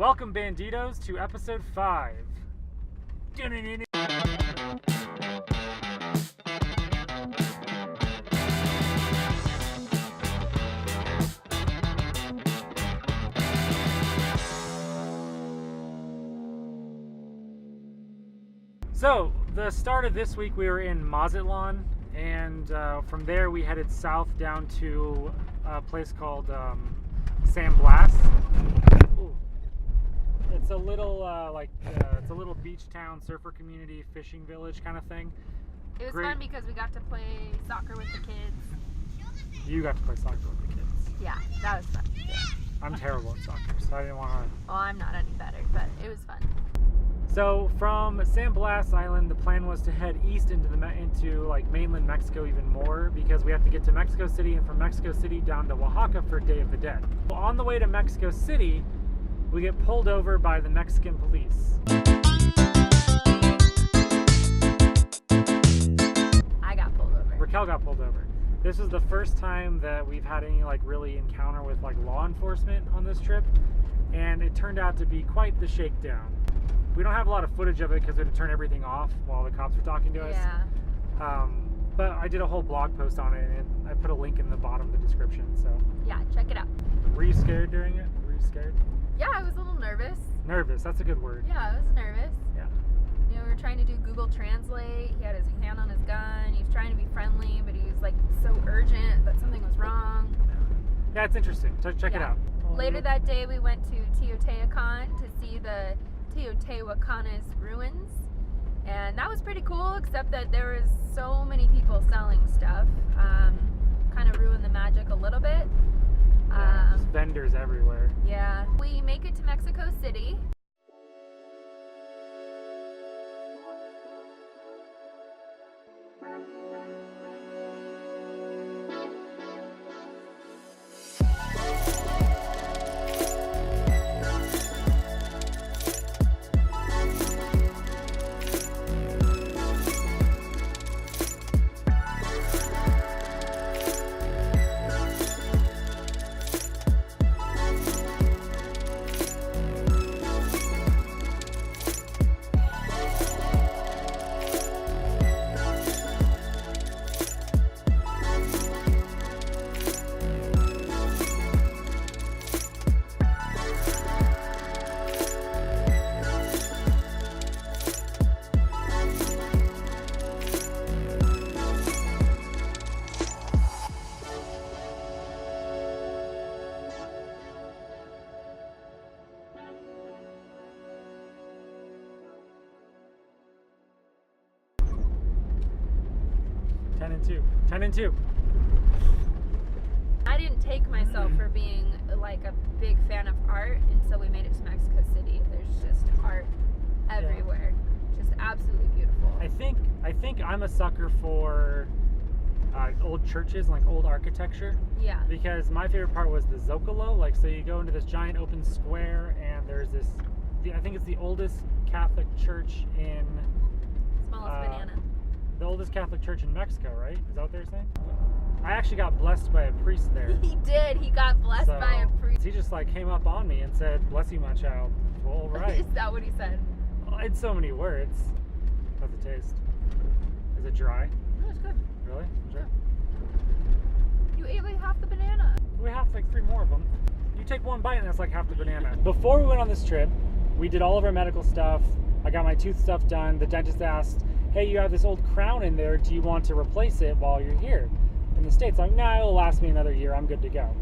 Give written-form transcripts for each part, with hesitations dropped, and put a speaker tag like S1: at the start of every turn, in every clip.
S1: Welcome, Banditos, to episode 5. So, the start of this week we were in Mazatlan, and from there we headed south down to a place called San Blas. Ooh. It's a little it's a little beach town, surfer community, fishing village kind of thing.
S2: It was fun because we got to play soccer with the kids.
S1: You got to play soccer with the kids.
S2: Yeah, that was fun. Yeah.
S1: I'm terrible at soccer, so I didn't want to.
S2: Well, I'm not any better, but it was fun.
S1: So from San Blas Island, the plan was to head east into like mainland Mexico even more, because we have to get to Mexico City, and from Mexico City down to Oaxaca for Day of the Dead. Well, on the way to Mexico City, we get pulled over by the Mexican police.
S2: I got pulled over.
S1: Raquel got pulled over. This is the first time that we've had any like really encounter with like law enforcement on this trip, and it turned out to be quite the shakedown. We don't have a lot of footage of it because we had to turn everything off while the cops were talking to us.
S2: Yeah.
S1: But I did a whole blog post on it, and I put a link in the bottom of the description. So.
S2: Yeah, check it out.
S1: Were you scared during it? Were you scared?
S2: Yeah, I was a little nervous.
S1: Nervous. That's a good word.
S2: Yeah, I was nervous.
S1: Yeah.
S2: You know, we were trying to do Google Translate. He had his hand on his gun. He was trying to be friendly, but he was like so urgent that something was wrong.
S1: Yeah, it's interesting. Check it out.
S2: Later that day, we went to Teotihuacan to see the Teotihuacanas ruins, and that was pretty cool, except that there was so many people selling stuff. Kind of ruined the magic a little bit.
S1: There's vendors everywhere.
S2: Yeah. We make it to Mexico City. Ten and two. I didn't take myself for being like a big fan of art until we made it to Mexico City. There's just art everywhere. Yeah. Just absolutely beautiful.
S1: I think I'm a sucker for old churches and like old architecture.
S2: Yeah.
S1: Because my favorite part was the Zocalo. Like, so you go into this giant open square, and there's this. I think it's the oldest Catholic church in.
S2: Smallest banana.
S1: The oldest Catholic church in Mexico, right? Is that what they're saying? I actually got blessed by a priest there.
S2: He did. He got blessed by a priest.
S1: He just like came up on me and said, "Bless you, my child." Well, right.
S2: Is that what he said?
S1: In so many words. How's it taste? Is it dry?
S2: No, it's good.
S1: Really? Sure.
S2: Yeah. You ate like half the banana.
S1: We have like 3 more of them. You take one bite and that's like half the banana. Before we went on this trip, we did all of our medical stuff. I got my tooth stuff done. The dentist asked, "Hey, you have this old crown in there. Do you want to replace it while you're here in the States?" I'm like, "Nah, it'll last me another year. I'm good to go."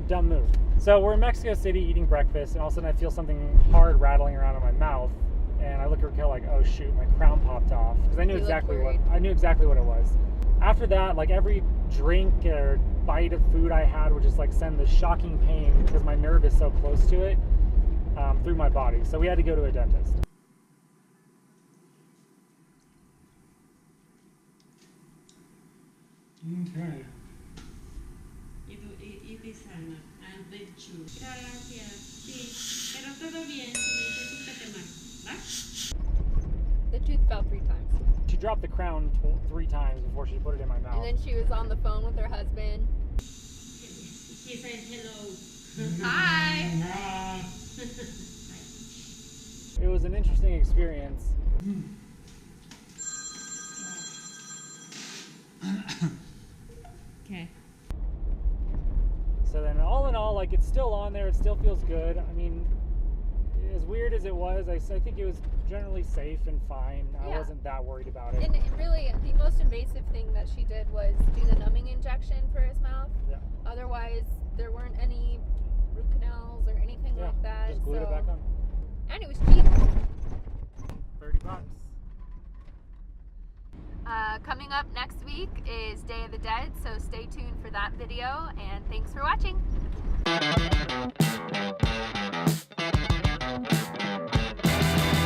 S1: Dumb move. So we're in Mexico City eating breakfast, and all of a sudden I feel something hard rattling around in my mouth, and I look at Raquel like, "Oh shoot, my crown popped off," because I knew exactly what it was. After that, like every drink or bite of food I had would just like send the shocking pain, because my nerve is so close to it, through my body. So we had to go to a dentist.
S3: Okay. Y sana, and then chew. Gracias. Sí, pero todo bien. Si necesitas más, ¿va?
S2: The tooth fell 3 times.
S1: She dropped the crown 3 times before she put it in my mouth.
S2: And then she was on the phone with her husband.
S3: He said hello.
S2: Hi.
S1: It was an interesting experience.
S3: Okay.
S1: So then all in all, like, it's still on there, it still feels good. I mean, as weird as it was, I think it was generally safe and fine. I
S2: Yeah.
S1: wasn't that worried about it.
S2: And really, the most invasive thing that she did was do the numbing injection for his mouth.
S1: Yeah.
S2: Otherwise, there weren't any root canals or anything
S1: Yeah,
S2: like that.
S1: just glued it back on.
S2: And it was cheap.
S1: $30.
S2: Coming up next week is Day of the Dead, so stay tuned for that video, and thanks for watching.